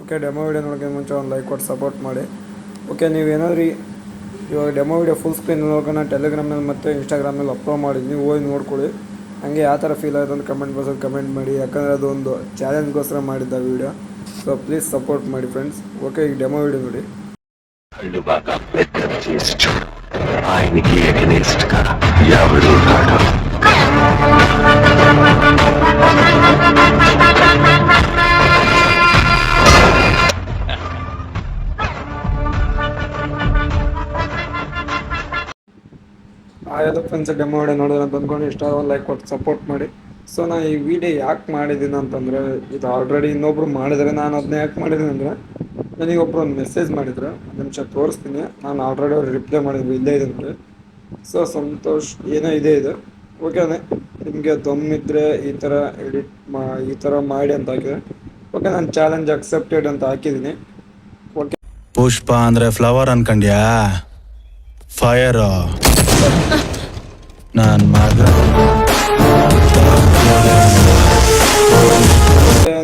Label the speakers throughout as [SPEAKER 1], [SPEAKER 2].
[SPEAKER 1] Okay, demo video ನೋಡೋಕ್ಕೆ ಮುಂಚೆ ಒಂದು ಲೈಕ್ ಕೊಟ್ಟು ಸಪೋರ್ಟ್ ಮಾಡಿ. ಓಕೆ, ನೀವೇನಾದ್ರೂ ಇವಾಗ ಡೆಮೋ ವೀಡಿಯೋ ಫುಲ್ ಸ್ಕ್ರೀನ್ ನೋಡ್ಕೊಂಡು ನಾನು ಟೆಲಿಗ್ರಾಮ್ನಲ್ಲಿ ಮತ್ತು ಇನ್ಸ್ಟಾಗ್ರಾಮ್ನಲ್ಲಿ ಅಪ್ಲೋಡ್ ಮಾಡಿದ್ದೀನಿ, ಹೋಗಿ ನೋಡ್ಕೊಳ್ಳಿ. ಹಂಗೆ ಯಾವ ಥರ ಫೀಲ್ ಆಗುತ್ತೆ ಅಂತ ಕಮೆಂಟ್ ಬಾಕ್ಸಲ್ಲಿ ಕಮೆಂಟ್ ಮಾಡಿ. ಯಾಕಂದರೆ ಅದೊಂದು ಚಾಲೆಂಜ್ಗೋಸ್ಕರ ಮಾಡಿದ್ದ ವೀಡಿಯೋ. ಸೊ ಪ್ಲೀಸ್ ಸಪೋರ್ಟ್ ಮಾಡಿ ಫ್ರೆಂಡ್ಸ್. ಓಕೆ, ಈಗ ಡೆಮೋ ವೀಡಿಯೋ ನೋಡಿ.
[SPEAKER 2] ఆయనకి ఎగనెస్ట్ గా ఎవరు రాడు.
[SPEAKER 1] ಆಯ್ತು ಫ್ರೆಂಡ್ಸ್, ಡೆಮೋ ವಿಡಿಯೋ ನೋಡೋಣ ಅಂತ ಅಂದ್ಕೊಂಡು ಇಷ್ಟ ಒಂದು ಲೈಕ್ ಕೊಟ್ಟು ಸಪೋರ್ಟ್ ಮಾಡಿ. ಸೊ ನಾನು ಈ ವಿಡಿಯೋ ಯಾಕೆ ಮಾಡಿದ್ದೀನಿ ಅಂತಂದರೆ, ಇದು ಆಲ್ರೆಡಿ ಇನ್ನೊಬ್ರು ಮಾಡಿದರೆ, ನಾನು ಅದನ್ನ ಯಾಕೆ ಮಾಡಿದ್ದೀನಿ ಅಂದರೆ, ನನಗೆ ಒಬ್ಬರು ಒಂದು ಮೆಸೇಜ್ ಮಾಡಿದ್ರು, ಒಂದು ನಿಮಿಷ ತೋರಿಸ್ತೀನಿ. ನಾನು ಆಲ್ರೆಡಿ ಅವ್ರು ರಿಪ್ಲೈ ಮಾಡಿದ್ರು, ಇಲ್ಲೇ ಇದೆ ನೋಡಿ. ಸೊ ಸಂತೋಷ್ ಏನೋ ಇದೆ ಇದು. ಓಕೆನೆ, ನಿಮಗೆ ದಮ್ಮಿದ್ರೆ ಈ ಥರ ಈ ಥರ ಮಾಡಿ ಅಂತ ಹಾಕಿದೆ. ಓಕೆ, ನಾನು ಚಾಲೆಂಜ್ ಅಕ್ಸೆಪ್ಟೆಡ್ ಅಂತ ಹಾಕಿದ್ದೀನಿ. ಓಕೆ,
[SPEAKER 3] ಪುಷ್ಪ ಅಂದ್ರೆ ಫ್ಲವರ್ ಅನ್ಕಂಡ್ಯಾ? ಫೈರ್ ನನ್ನ ಮಗ.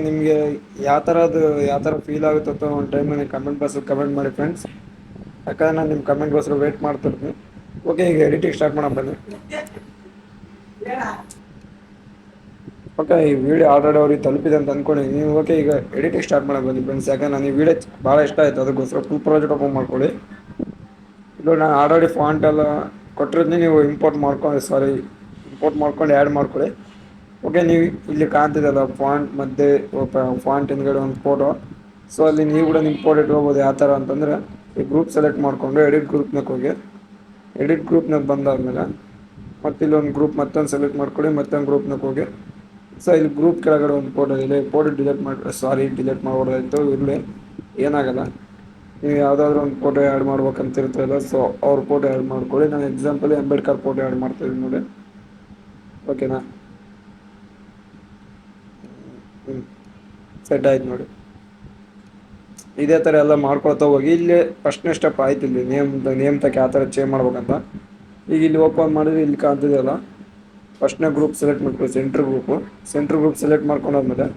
[SPEAKER 1] ನಿಮಗೆ ಯಾವ ಥರ ಫೀಲ್ ಆಗುತ್ತೋ ಒಂದು ಟೈಮ್ ನನಗೆ ಕಮೆಂಟ್ ಬಾಕ್ಸಲ್ಲಿ ಕಮೆಂಟ್ ಮಾಡಿ ಫ್ರೆಂಡ್ಸ್. ಯಾಕಂದರೆ ನಾನು ನಿಮ್ಮ ಕಮೆಂಟ್ಗೋಸ್ಕರ ವೇಟ್ ಮಾಡ್ತಿರ್ತೀನಿ. ಓಕೆ, ಈಗ ಎಡಿಟಿಂಗ್ ಸ್ಟಾರ್ಟ್ ಮಾಡೋಣ ಬನ್ನಿ. ಓಕೆ, ಈ ವಿಡಿಯೋ ಆಲ್ರೆಡಿ ಅವ್ರಿಗೆ ತಲುಪಿದೆ ಅಂತ ಅಂದ್ಕೊಂಡಿದ್ದೀನಿ. ನೀವು ಓಕೆ, ಈಗ ಎಡಿಟಿಂಗ್ ಸ್ಟಾರ್ಟ್ ಮಾಡೋಣ ಬನ್ನಿ ಫ್ರೆಂಡ್ಸ್. ಯಾಕಂದ್ರೆ ನನಗೆ ಈ ವಿಡಿಯೋ ಭಾಳ ಇಷ್ಟ ಆಯಿತು, ಅದಕ್ಕೋಸ್ಕರ ಫುಲ್ ಪ್ರಾಜೆಕ್ಟ್ ಓಪನ್ ಮಾಡ್ಕೊಳ್ಳಿ. ಇದು ನಾನು ಆಲ್ರೆಡಿ ಫಾಂಟ್ ಎಲ್ಲ ಕೊಟ್ಟಿರೋದನ್ನೇ ನೀವು ಇಂಪೋರ್ಟ್ ಮಾಡ್ಕೊಂಡು ಆ್ಯಡ್ ಮಾಡ್ಕೊಳ್ಳಿ. ಓಕೆ, ನೀವು ಇಲ್ಲಿ ಕಾಣ್ತಿದ್ದಲ್ಲ ಫಾಂಟ್ ಮಧ್ಯೆ ಫಾಂಟ್ ಹಿಂದ್ಗಡೆ ಒಂದು ಫೋಟೋ. ಸೊ ಅಲ್ಲಿ ನೀವು ಕೂಡ ನಿಮ್ಮ ಫೋಟೋ ಇಟ್ಕೋಬೋದು. ಯಾವ ಥರ ಅಂತಂದರೆ, ಈ ಗ್ರೂಪ್ ಸೆಲೆಕ್ಟ್ ಮಾಡಿಕೊಂಡು ಎಡಿಟ್ ಗ್ರೂಪ್ನಾಗ ಹೋಗಿ, ಎಡಿಟ್ ಗ್ರೂಪ್ನಾಗ ಬಂದಾದ್ಮೇಲೆ ಮತ್ತೆ ಇಲ್ಲಿ ಒಂದು ಗ್ರೂಪ್ ಮತ್ತೊಂದು ಸೆಲೆಕ್ಟ್ ಮಾಡ್ಕೊಳ್ಳಿ, ಮತ್ತೊಂದು ಗ್ರೂಪ್ನಾಗ ಹೋಗಿ. ಸೊ ಇಲ್ಲಿ ಗ್ರೂಪ್ ಕೆಳಗಡೆ ಒಂದು ಫೋಟೋ ಇದೆ, ಫೋಟೋ ಡಿಲೀಟ್ ಮಾಡ್ಬೋದಾಯಿತು, ಇರಲಿ ಏನಾಗಲ್ಲ. ನೀವು ಯಾವುದಾದ್ರೂ ಒಂದು ಫೋಟೋ ಆ್ಯಡ್ ಮಾಡ್ಬೇಕಂತಿರ್ತಲ್ಲ, ಸೊ ಅವ್ರ ಫೋಟೋ ಆ್ಯಡ್ ಮಾಡ್ಕೊಳ್ಳಿ. ನಾನು ಎಕ್ಸಾಂಪಲ್ ಅಂಬೇಡ್ಕರ್ ಫೋಟೋ ಆ್ಯಡ್ ಮಾಡ್ತಾಯಿದ್ದೀನಿ ನೋಡಿ. ಓಕೆನಾ? ಸೆಟ್ ಆಯ್ತು ನೋಡಿ. ಇದೇ ಥರ ಎಲ್ಲ ಮಾಡ್ಕೊಳ್ತಾ ಹೋಗಿ. ಇಲ್ಲಿ ಫಸ್ಟ್ನೇ ಸ್ಟೆಪ್ ಆಯ್ತು, ಇಲ್ಲಿ ನೇಮ್ ತಕ್ಕ ಯಾವ ಥರ ಚೇಂಜ್ ಮಾಡ್ಬೇಕಂತ. ಈಗ ಇಲ್ಲಿ ಓಪನ್ ಮಾಡಿದ್ರೆ ಇಲ್ಲಿ ಕಾಣ್ತಿದೆಯಲ್ಲ, ಫಸ್ಟ್ನೇ ಗ್ರೂಪ್ ಸೆಲೆಕ್ಟ್ ಮಾಡ್ಕೊಳ್ಳಿ, ಸೆಂಟ್ರ್ ಗ್ರೂಪ್ ಸೆಲೆಕ್ಟ್ ಮಾಡ್ಕೊಂಡಾದ್ಮೇಲೆ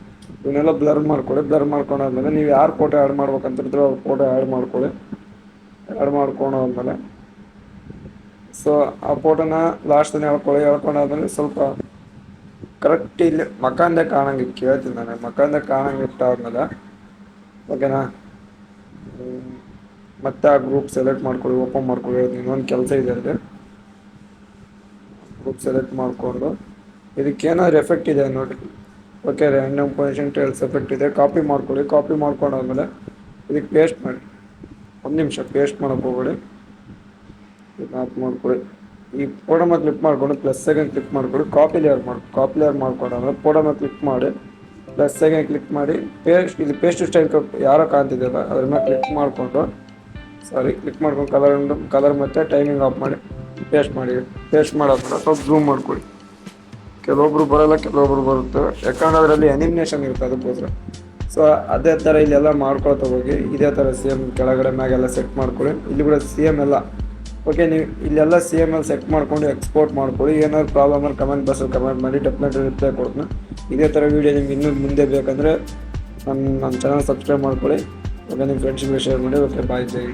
[SPEAKER 1] ಇವನ್ನೆಲ್ಲ ಬ್ಲರ್ ಮಾಡ್ಕೊಂಡಾದ್ಮೇಲೆ ನೀವು ಯಾರು ಫೋಟೋ ಆ್ಯಡ್ ಮಾಡ್ಬೇಕಂತಿರ್ತೀರೋ ಅವ್ರ ಫೋಟೋ ಆ್ಯಡ್ ಮಾಡ್ಕೊಂಡಾದ್ಮೇಲೆ ಸೊ ಆ ಫೋಟೋನ ಲಾಸ್ಟನ್ನು ಹೇಳ್ಕೊಂಡಾದ್ಮೇಲೆ ಸ್ವಲ್ಪ ಕರೆಕ್ಟ್ ಇಲ್ಲಿ ಮಕಾಂದೆ ಕಾಣಂಗೆ ಕೇಳ್ತೀನಿ ನಾನು, ಮಕಾಂದೆ ಕಾಣಂಗೆ ಇಟ್ಟಾದ್ಮೇಲೆ ಓಕೆನಾ, ಮತ್ತೆ ಆ ಗ್ರೂಪ್ ಸೆಲೆಕ್ಟ್ ಮಾಡ್ಕೊಳ್ಳಿ, ಓಪನ್ ಮಾಡ್ಕೊಳ್ಳಿ. ಇನ್ನೊಂದು ಕೆಲಸ ಇದೆ ಅಂದರೆ, ಗ್ರೂಪ್ ಸೆಲೆಕ್ಟ್ ಮಾಡಿಕೊಂಡು ಇದಕ್ಕೇನಾದ್ರು ಎಫೆಕ್ಟ್ ಇದೆ ನೋಡಿ. Okay, random position tiles effect ಇದೆ, ಕಾಪಿ ಮಾಡ್ಕೊಂಡಾದ್ಮೇಲೆ ಇದಕ್ಕೆ ಪೇಸ್ಟ್ ಮಾಡಿ. ಒಂದು ನಿಮಿಷ ಪೇಸ್ಟ್ ಮಾಡೋಕ್ಕೆ ಹೋಗ್ಬೇಡಿ, ಇದನ್ನ ಆಫ್ ಮಾಡ್ಕೊಳ್ಳಿ. ಈ ಫೋಟೋ ಮೇಲೆ ಕ್ಲಿಕ್ ಮಾಡಿಕೊಂಡು ಪ್ಲಸ್ ಸೆಕೆಂಡ್ ಕ್ಲಿಕ್ ಮಾಡ್ಕೊಳ್ಳಿ, ಕಾಪಿ ಲೇಯರ್ ಮಾಡ್ಕೊಂಡಾದ್ಮೇಲೆ ಫೋಟೋ ಮೇಲೆ ಕ್ಲಿಕ್ ಮಾಡಿ ಪ್ಲಸ್ ಸೆಕೆಂಡ್ ಕ್ಲಿಕ್ ಮಾಡಿ ಇಲ್ಲಿ ಪೇಸ್ಟ್ ಸ್ಟೈಲ್ ಯಾರೋ ಕಾಣ್ತಿದೆಯಲ್ಲ ಅದ್ರ ಮೇಲೆ ಕ್ಲಿಕ್ ಮಾಡ್ಕೊಂಡು ಕಲರ್ ಮತ್ತು ಟೈಮಿಂಗ್ ಆಫ್ ಮಾಡಿ ಪೇಸ್ಟ್ ಮಾಡಾದ್ಮೇಲೆ ಸ್ವಲ್ಪ ಝೂಮ್ ಮಾಡ್ಕೊಳ್ಳಿ. ಕೆಲವೊಬ್ರು ಬರೋಲ್ಲ, ಕೆಲವೊಬ್ರು ಬರುತ್ತೆ, ಯಾಕಂದ್ರೆ ಅದರಲ್ಲಿ ಅನಿಮೇಷನ್ ಇರುತ್ತೆ, ಅದಕ್ಕೋಸ್ಕರ. ಸೊ ಅದೇ ಥರ ಇಲ್ಲೆಲ್ಲ ಮಾಡ್ಕೊಳ್ತಾ ಹೋಗಿ. ಇದೇ ಥರ ಸೇಮ್ ಕೆಳಗಡೆ ಮ್ಯಾಗೆಲ್ಲ ಸೆಟ್ ಮಾಡ್ಕೊಳ್ಳಿ. ಇಲ್ಲಿ ಕೂಡ ಸೇಮ್ ಎಲ್ಲ ಓಕೆ, ನೀವು ಇಲ್ಲೆಲ್ಲ ಸೇಮ್ ಅಲ್ಲಿ ಸೆಟ್ ಮಾಡ್ಕೊಂಡು ಎಕ್ಸ್ಪೋರ್ಟ್ ಮಾಡ್ಕೊಳ್ಳಿ. ಏನಾದ್ರು ಪ್ರಾಬ್ಲಮ್ ಅಲ್ಲಿ ಕಮೆಂಟ್ ಬಾಕ್ಸಲ್ಲಿ ಕಮೆಂಟ್ ಮಾಡಿ, ಡೆಫಿನೆಟ್ಲಿ ರಿಪ್ಲೈ ಕೊಡ್ತೀನಿ. ಇದೇ ಥರ ವೀಡಿಯೋ ನಿಮ್ಗೆ ಇನ್ನೂ ಮುಂದೆ ಬೇಕಂದರೆ ನನ್ನ ಚಾನಲ್ ಸಬ್ಸ್ಕ್ರೈಬ್ ಮಾಡ್ಕೊಳ್ಳಿ. ಓಕೆ, ನಿಮ್ಮ ಫ್ರೆಂಡ್ಸ್ಗೆ ಶೇರ್ ಮಾಡಿ. ಓಕೆ, ಬಾಯ್, ಜೈ.